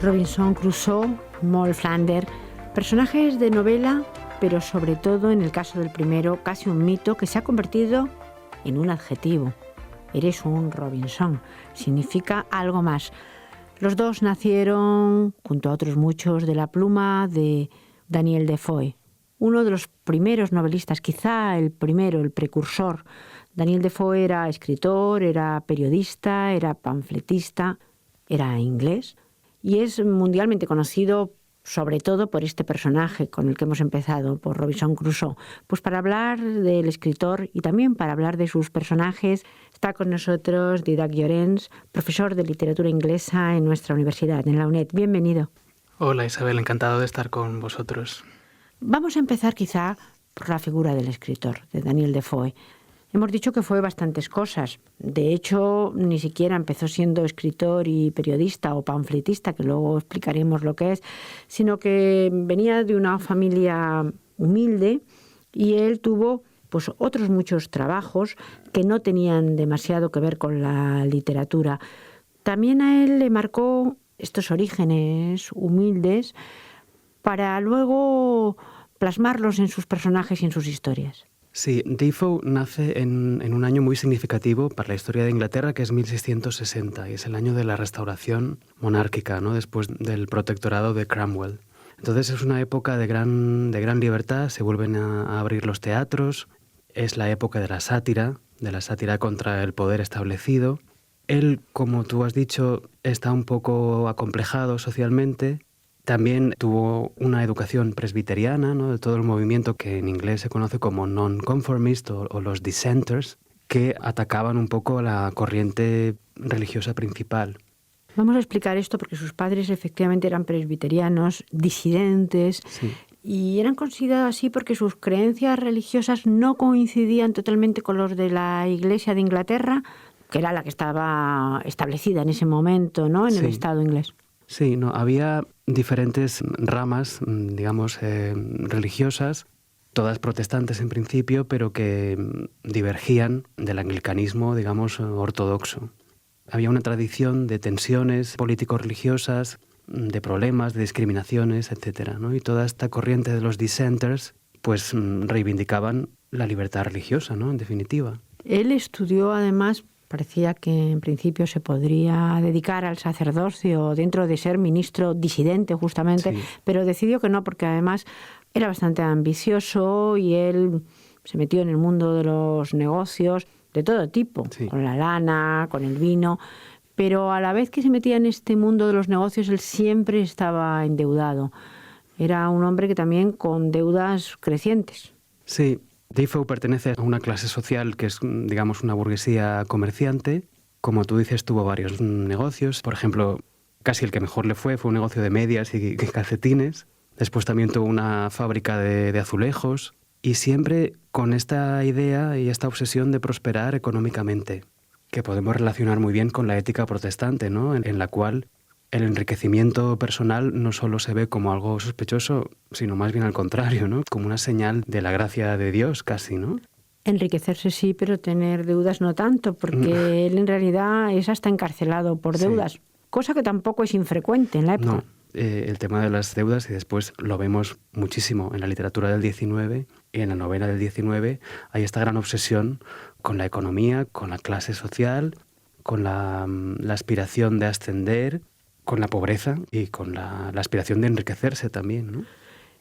Robinson Crusoe, Moll Flanders, personajes de novela, pero sobre todo en el caso del primero, casi un mito que se ha convertido en un adjetivo. Eres un Robinson, significa algo más. Los dos nacieron, junto a otros muchos, de la pluma de Daniel Defoe, uno de los primeros novelistas, quizá el primero, el precursor. Daniel Defoe era escritor, era periodista, era panfletista, era inglés y es mundialmente conocido sobre todo por este personaje con el que hemos empezado, por Robinson Crusoe. Pues para hablar del escritor y también para hablar de sus personajes, está con nosotros Dídac Llorens, profesor de literatura inglesa en nuestra universidad, en la UNED. Bienvenido. Hola Isabel, encantado de estar con vosotros. Vamos a empezar quizá por la figura del escritor, de Daniel Defoe. Hemos dicho que fue bastantes cosas. De hecho, ni siquiera empezó siendo escritor y periodista o panfletista, que luego explicaremos lo que es, sino que venía de una familia humilde y él tuvo pues otros muchos trabajos que no tenían demasiado que ver con la literatura. También a él le marcó estos orígenes humildes para luego plasmarlos en sus personajes y en sus historias. Sí, Defoe nace en un año muy significativo para la historia de Inglaterra, que es 1660, y es el año de la restauración monárquica, ¿no? Después del protectorado de Cromwell. Entonces es una época de gran libertad, se vuelven a abrir los teatros, es la época de la sátira contra el poder establecido. Él, como tú has dicho, está un poco acomplejado socialmente. También tuvo una educación presbiteriana, ¿no? De todo el movimiento que en inglés se conoce como non-conformist o los dissenters, que atacaban un poco la corriente religiosa principal. Vamos a explicar esto porque sus padres efectivamente eran presbiterianos, disidentes, sí. Y eran considerados así porque sus creencias religiosas no coincidían totalmente con los de la Iglesia de Inglaterra, que era la que estaba establecida en ese momento, ¿no? En el Estado inglés. Sí, no, había diferentes ramas, digamos, religiosas, todas protestantes en principio, pero que divergían del anglicanismo, digamos, ortodoxo. Había una tradición de tensiones político-religiosas, de problemas, de discriminaciones, etcétera, ¿no? Y toda esta corriente de los dissenters, pues reivindicaban la libertad religiosa, ¿no? En definitiva. Él estudió además. Parecía que en principio se podría dedicar al sacerdocio dentro de ser ministro disidente justamente, sí. Pero decidió que no, porque además era bastante ambicioso y él se metió en el mundo de los negocios de todo tipo, sí. Con la lana, con el vino, pero a la vez que se metía en este mundo de los negocios él siempre estaba endeudado. Era un hombre que también con deudas crecientes. Sí. Defoe pertenece a una clase social que es, digamos, una burguesía comerciante. Como tú dices, tuvo varios negocios. Por ejemplo, casi el que mejor le fue un negocio de medias y calcetines. Después también tuvo una fábrica de azulejos. Y siempre con esta idea y esta obsesión de prosperar económicamente, que podemos relacionar muy bien con la ética protestante, ¿no? En la cual el enriquecimiento personal no solo se ve como algo sospechoso, sino más bien al contrario, ¿no? Como una señal de la gracia de Dios casi, ¿no? Enriquecerse sí, pero tener deudas no tanto, porque él en realidad es hasta encarcelado por deudas, sí. Cosa que tampoco es infrecuente en la época. No, el tema de las deudas, y después lo vemos muchísimo en la literatura del 19 y en la novela del 19, hay esta gran obsesión con la economía, con la clase social, con la aspiración de ascender, con la pobreza y con la aspiración de enriquecerse también, ¿no?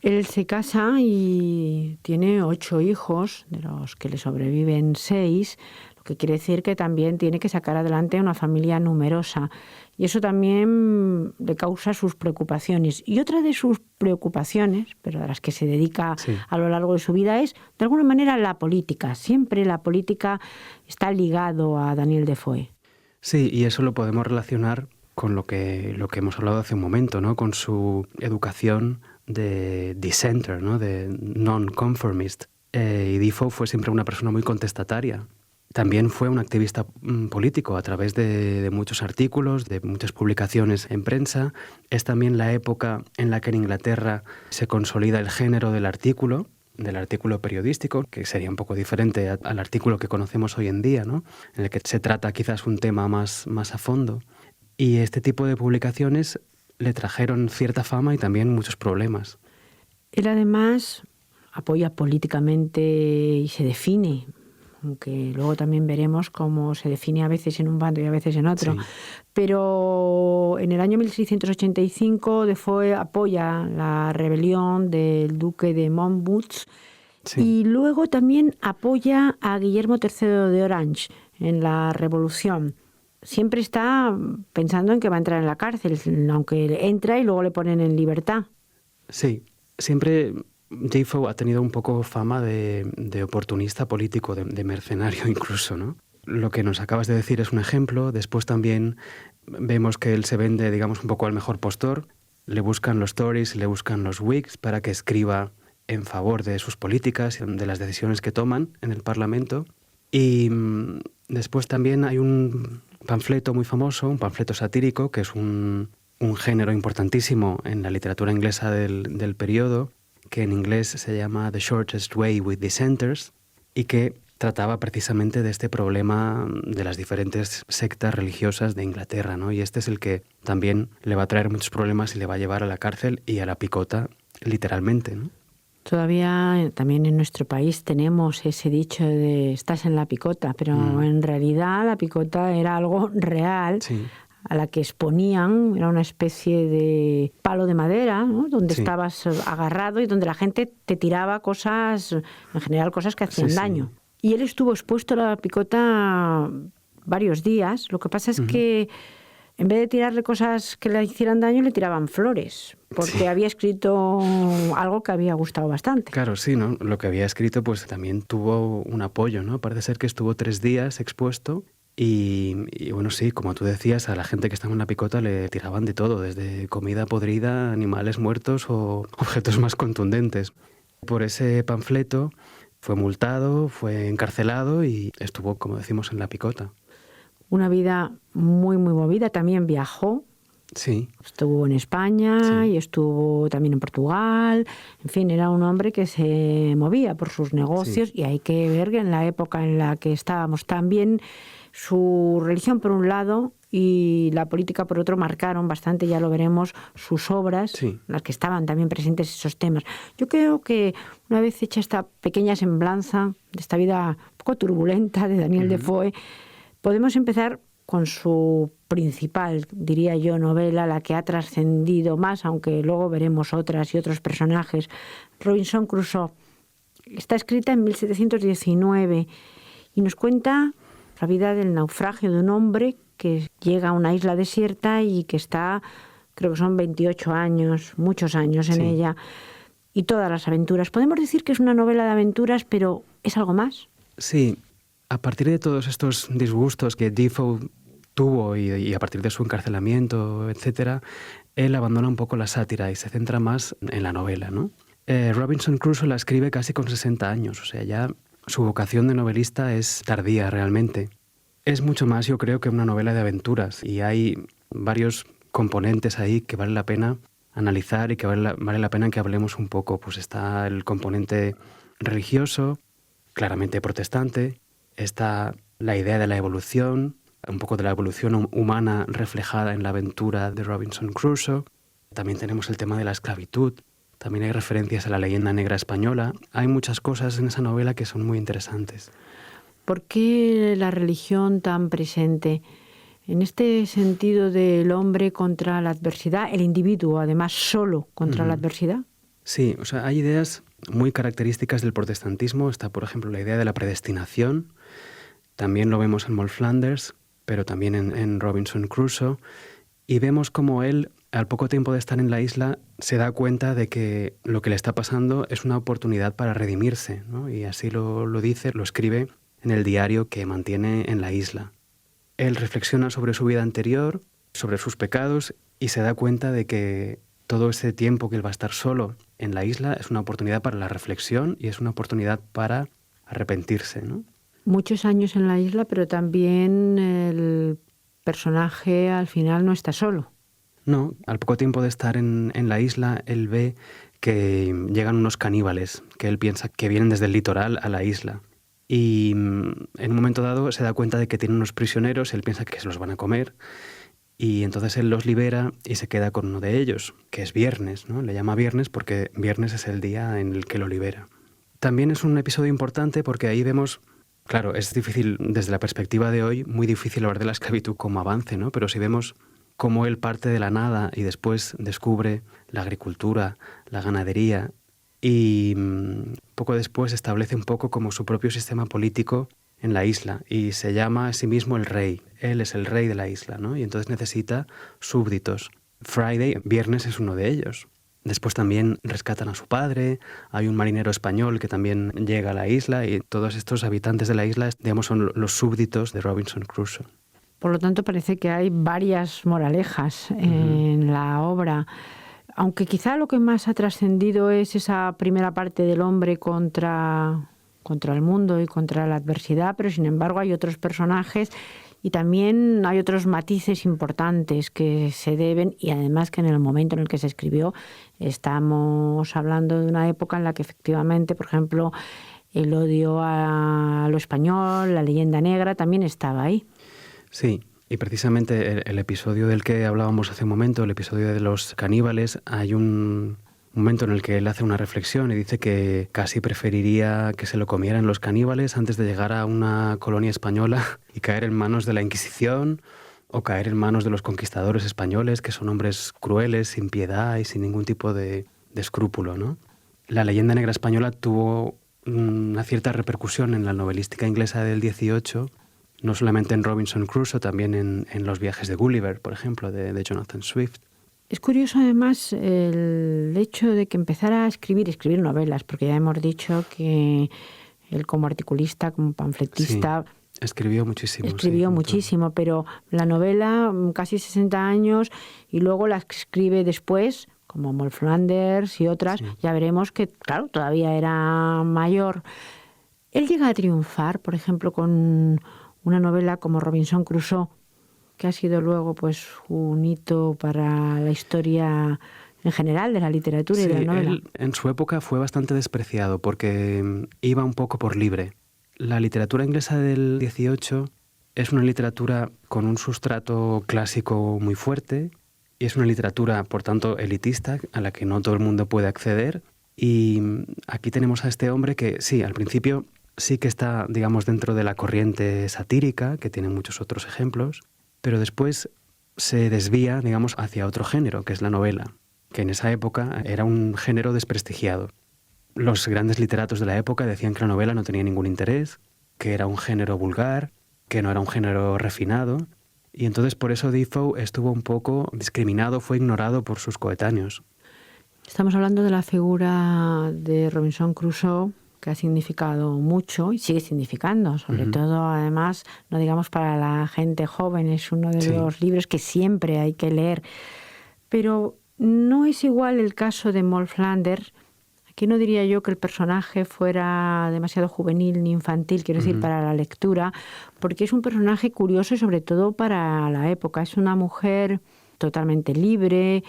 Él se casa y tiene 8 hijos, de los que le sobreviven 6, lo que quiere decir que también tiene que sacar adelante una familia numerosa. Y eso también le causa sus preocupaciones. Y otra de sus preocupaciones, pero a las que se dedica a lo largo de su vida, es, de alguna manera, la política. Siempre la política está ligado a Daniel Defoe. Sí, y eso lo podemos relacionar con lo que hemos hablado hace un momento, ¿no? Con su educación de dissenter, ¿no? De non-conformist. Y Defoe fue siempre una persona muy contestataria. También fue un activista político a través de muchos artículos, de muchas publicaciones en prensa. Es también la época en la que en Inglaterra se consolida el género del artículo periodístico, que sería un poco diferente al artículo que conocemos hoy en día, ¿no? En el que se trata quizás un tema más a fondo. Y este tipo de publicaciones le trajeron cierta fama y también muchos problemas. Él además apoya políticamente y se define, aunque luego también veremos cómo se define a veces en un bando y a veces en otro. Sí. Pero en el año 1685 Defoe apoya la rebelión del duque de Monmouth. Sí. Y luego también apoya a Guillermo III de Orange en la revolución. Siempre está pensando en que va a entrar en la cárcel, aunque entra y luego le ponen en libertad. Sí, siempre Defoe ha tenido un poco fama de oportunista político, de mercenario incluso, ¿no? Lo que nos acabas de decir es un ejemplo. Después también vemos que él se vende, digamos, un poco al mejor postor. Le buscan los Tories, le buscan los Whigs para que escriba en favor de sus políticas y de las decisiones que toman en el Parlamento. Y después también hay un panfleto muy famoso, un panfleto satírico, que es un género importantísimo en la literatura inglesa del periodo, que en inglés se llama The Shortest Way with Dissenters, y que trataba precisamente de este problema de las diferentes sectas religiosas de Inglaterra, ¿no? Y este es el que también le va a traer muchos problemas y le va a llevar a la cárcel y a la picota, literalmente, ¿no? Todavía también en nuestro país tenemos ese dicho de estás en la picota, pero en realidad la picota era algo real. Sí. A la que exponían, era una especie de palo de madera, ¿no? Donde estabas agarrado y donde la gente te tiraba cosas, en general cosas que hacían daño. Y él estuvo expuesto a la picota varios días. Lo que pasa es que en vez de tirarle cosas que le hicieran daño, le tiraban flores, porque había escrito algo que había gustado bastante. Claro, sí, ¿no? Lo que había escrito pues también tuvo un apoyo, ¿no? Parece ser que estuvo 3 días expuesto. Y bueno, sí, como tú decías, a la gente que estaba en la picota le tiraban de todo, desde comida podrida, animales muertos o objetos más contundentes. Por ese panfleto fue multado, fue encarcelado y estuvo, como decimos, en la picota. Una vida muy, muy movida. También viajó. Sí. Estuvo en España y estuvo también en Portugal. En fin, era un hombre que se movía por sus negocios y hay que ver que en la época en la que estábamos también su religión por un lado y la política por otro marcaron bastante, ya lo veremos, sus obras, las que estaban también presentes esos temas. Yo creo que una vez hecha esta pequeña semblanza de esta vida un poco turbulenta de Daniel Defoe, podemos empezar con su principal, diría yo, novela, la que ha trascendido más, aunque luego veremos otras y otros personajes, Robinson Crusoe. Está escrita en 1719 y nos cuenta la vida del naufragio de un hombre que llega a una isla desierta y que está, creo que son 28 años, muchos años en ella, y todas las aventuras. Podemos decir que es una novela de aventuras, pero ¿es algo más? Sí, a partir de todos estos disgustos que Defoe tuvo y a partir de su encarcelamiento, etcétera, él abandona un poco la sátira y se centra más en la novela, ¿no? Robinson Crusoe la escribe casi con 60 años, o sea, ya su vocación de novelista es tardía realmente. Es mucho más, yo creo, que una novela de aventuras y hay varios componentes ahí que vale la pena analizar y que vale la pena que hablemos un poco. Pues está el componente religioso, claramente protestante, está la idea de la evolución, un poco de la evolución humana reflejada en la aventura de Robinson Crusoe. También tenemos el tema de la esclavitud, también hay referencias a la leyenda negra española. Hay muchas cosas en esa novela que son muy interesantes. ¿Por qué la religión tan presente? En este sentido del hombre contra la adversidad, el individuo además solo contra la adversidad. Sí, o sea, hay ideas muy características del protestantismo. Está, por ejemplo, la idea de la predestinación. También lo vemos en Moll Flanders, pero también en Robinson Crusoe. Y vemos como él, al poco tiempo de estar en la isla, se da cuenta de que lo que le está pasando es una oportunidad para redimirse, ¿no? Y así lo dice, lo escribe en el diario que mantiene en la isla. Él reflexiona sobre su vida anterior, sobre sus pecados, y se da cuenta de que todo ese tiempo que él va a estar solo en la isla es una oportunidad para la reflexión y es una oportunidad para arrepentirse, ¿no? Muchos años en la isla, pero también el personaje al final no está solo. No, al poco tiempo de estar en la isla, él ve que llegan unos caníbales, que él piensa que vienen desde el litoral a la isla. Y en un momento dado se da cuenta de que tienen unos prisioneros, él piensa que se los van a comer, Y entonces él los libera y se queda con uno de ellos, que es Viernes, ¿no? Le llama Viernes porque Viernes es el día en el que lo libera. También es un episodio importante porque ahí vemos, claro, es difícil, desde la perspectiva de hoy, muy difícil hablar de la esclavitud como avance, ¿no? Pero si vemos cómo él parte de la nada y después descubre la agricultura, la ganadería y poco después establece un poco como su propio sistema político en la isla y se llama a sí mismo el rey. Él es el rey de la isla, ¿no? Y entonces necesita súbditos. Friday, Viernes, es uno de ellos. Después también rescatan a su padre, hay un marinero español que también llega a la isla y todos estos habitantes de la isla, digamos, son los súbditos de Robinson Crusoe. Por lo tanto, parece que hay varias moralejas en la obra. Aunque quizá lo que más ha trascendido es esa primera parte del hombre contra el mundo y contra la adversidad, pero sin embargo hay otros personajes y también hay otros matices importantes que se deben, y además que en el momento en el que se escribió estamos hablando de una época en la que efectivamente, por ejemplo, el odio a lo español, la leyenda negra, también estaba ahí. Sí, y precisamente el episodio del que hablábamos hace un momento, el episodio de los caníbales, hay un momento en el que él hace una reflexión y dice que casi preferiría que se lo comieran los caníbales antes de llegar a una colonia española y caer en manos de la Inquisición o caer en manos de los conquistadores españoles, que son hombres crueles, sin piedad y sin ningún tipo de escrúpulo, ¿no? La leyenda negra española tuvo una cierta repercusión en la novelística inglesa del 18, no solamente en Robinson Crusoe, también en los viajes de Gulliver, por ejemplo, de Jonathan Swift. Es curioso además el hecho de que empezara a escribir novelas, porque ya hemos dicho que él como articulista, como pamfletista... Sí, escribió muchísimo. Escribió muchísimo, pero la novela, casi 60 años, y luego la escribe después, como Moll Flanders y otras, sí. Ya veremos que, claro, todavía era mayor. Él llega a triunfar, por ejemplo, con una novela como Robinson Crusoe, que ha sido luego pues un hito para la historia en general de la literatura y de la novela. Él en su época fue bastante despreciado porque iba un poco por libre. La literatura inglesa del 18 es una literatura con un sustrato clásico muy fuerte y es una literatura, por tanto, elitista, a la que no todo el mundo puede acceder. Y aquí tenemos a este hombre que, sí, al principio sí que está, digamos, dentro de la corriente satírica, que tiene muchos otros ejemplos, pero después se desvía, digamos, hacia otro género, que es la novela, que en esa época era un género desprestigiado. Los grandes literatos de la época decían que la novela no tenía ningún interés, que era un género vulgar, que no era un género refinado, y entonces por eso Defoe estuvo un poco discriminado, fue ignorado por sus coetáneos. Estamos hablando de la figura de Robinson Crusoe, que ha significado mucho y sigue significando, sobre todo, además, no digamos para la gente joven, es uno de los libros que siempre hay que leer. Pero no es igual el caso de Moll Flanders. Aquí no diría yo que el personaje fuera demasiado juvenil ni infantil, quiero decir, para la lectura, porque es un personaje curioso y sobre todo para la época. Es una mujer totalmente libre,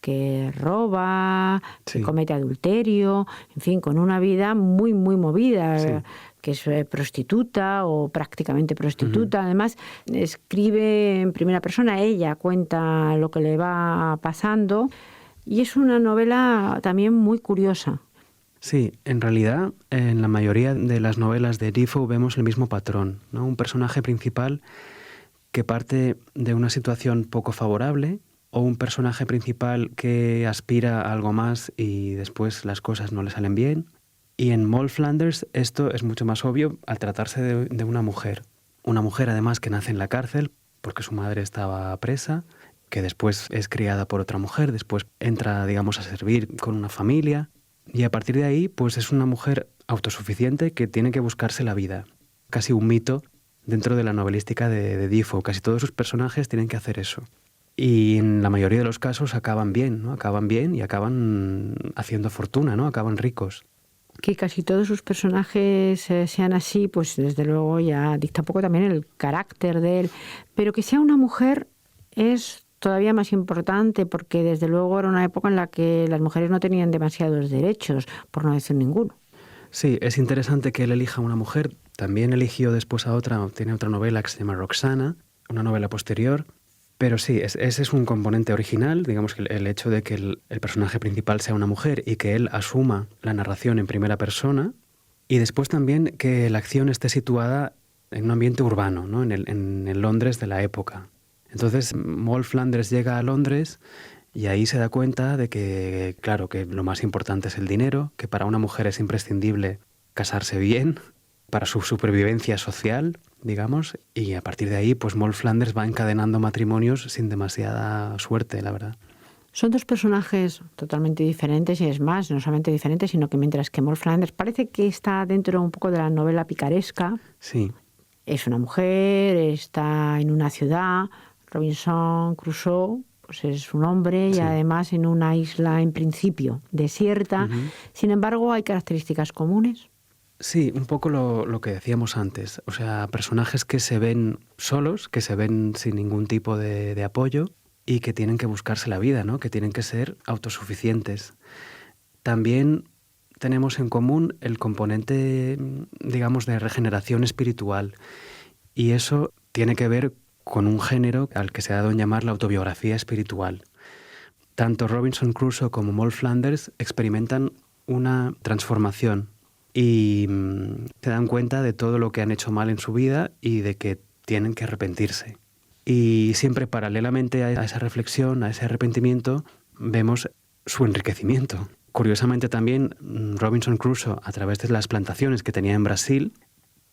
que roba, que comete adulterio, en fin, con una vida muy, muy movida, que es prostituta o prácticamente prostituta. Además, escribe en primera persona, ella cuenta lo que le va pasando, y es una novela también muy curiosa. Sí, en realidad, en la mayoría de las novelas de Defoe vemos el mismo patrón, ¿no? Un personaje principal que parte de una situación poco favorable, o un personaje principal que aspira a algo más y después las cosas no le salen bien. Y en Moll Flanders esto es mucho más obvio al tratarse de una mujer. Una mujer además que nace en la cárcel porque su madre estaba presa, que después es criada por otra mujer, después entra, digamos, a servir con una familia. Y a partir de ahí, pues es una mujer autosuficiente que tiene que buscarse la vida. Casi un mito dentro de la novelística de Defoe. Casi todos sus personajes tienen que hacer eso. Y en la mayoría de los casos acaban bien, ¿no? Acaban bien y acaban haciendo fortuna, ¿no? Acaban ricos. Que casi todos sus personajes sean así, pues desde luego ya dicta un poco también el carácter de él. Pero que sea una mujer es todavía más importante porque desde luego era una época en la que las mujeres no tenían demasiados derechos, por no decir ninguno. Sí, es interesante que él elija a una mujer. También eligió después a otra, tiene otra novela que se llama Roxana, una novela posterior, Pero sí, ese es un componente original, digamos que el hecho de que el personaje principal sea una mujer y que él asuma la narración en primera persona, y después también que la acción esté situada en un ambiente urbano, ¿no? en el Londres de la época. Entonces, Moll Flanders llega a Londres y ahí se da cuenta de que, claro, que lo más importante es el dinero, que para una mujer es imprescindible casarse bien, para su supervivencia social, digamos, y a partir de ahí, pues Moll Flanders va encadenando matrimonios sin demasiada suerte, la verdad. Son dos personajes totalmente diferentes y es más, no solamente diferentes, sino que mientras que Moll Flanders parece que está dentro un poco de la novela picaresca, Sí. Es una mujer, está en una ciudad, Robinson Crusoe pues es un hombre y Sí. además en una isla en principio desierta. Uh-huh. Sin embargo, hay características comunes. Sí, un poco lo que decíamos antes. O sea, personajes que se ven solos, que se ven sin ningún tipo de apoyo y que tienen que buscarse la vida, ¿no? Que tienen que ser autosuficientes. También tenemos en común el componente, digamos, de regeneración espiritual. Y eso tiene que ver con un género al que se ha dado en llamar la autobiografía espiritual. Tanto Robinson Crusoe como Moll Flanders experimentan una transformación y se dan cuenta de todo lo que han hecho mal en su vida y de que tienen que arrepentirse. Y siempre paralelamente a esa reflexión, a ese arrepentimiento, vemos su enriquecimiento. Curiosamente también Robinson Crusoe, a través de las plantaciones que tenía en Brasil,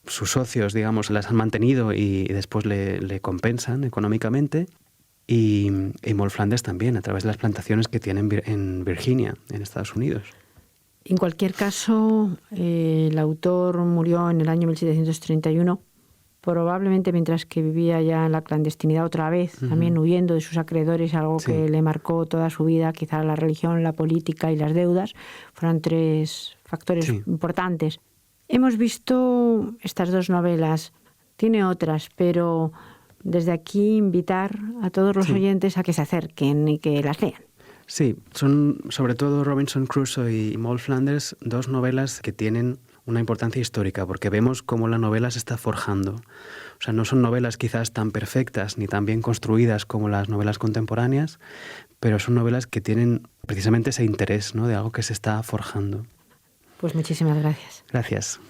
sus socios, digamos, las han mantenido y después le compensan económicamente. Y Moll Flanders también, a través de las plantaciones que tiene en Virginia, en Estados Unidos. En cualquier caso, el autor murió en el año 1731, probablemente mientras que vivía ya en la clandestinidad otra vez, también huyendo de sus acreedores, algo que le marcó toda su vida. Quizá la religión, la política y las deudas fueron tres factores importantes. Hemos visto estas dos novelas, tiene otras, pero desde aquí invitar a todos los oyentes a que se acerquen y que las lean. Sí, son sobre todo Robinson Crusoe y Moll Flanders dos novelas que tienen una importancia histórica, porque vemos cómo la novela se está forjando. O sea, no son novelas quizás tan perfectas ni tan bien construidas como las novelas contemporáneas, pero son novelas que tienen precisamente ese interés, ¿no?, de algo que se está forjando. Pues muchísimas gracias. Gracias.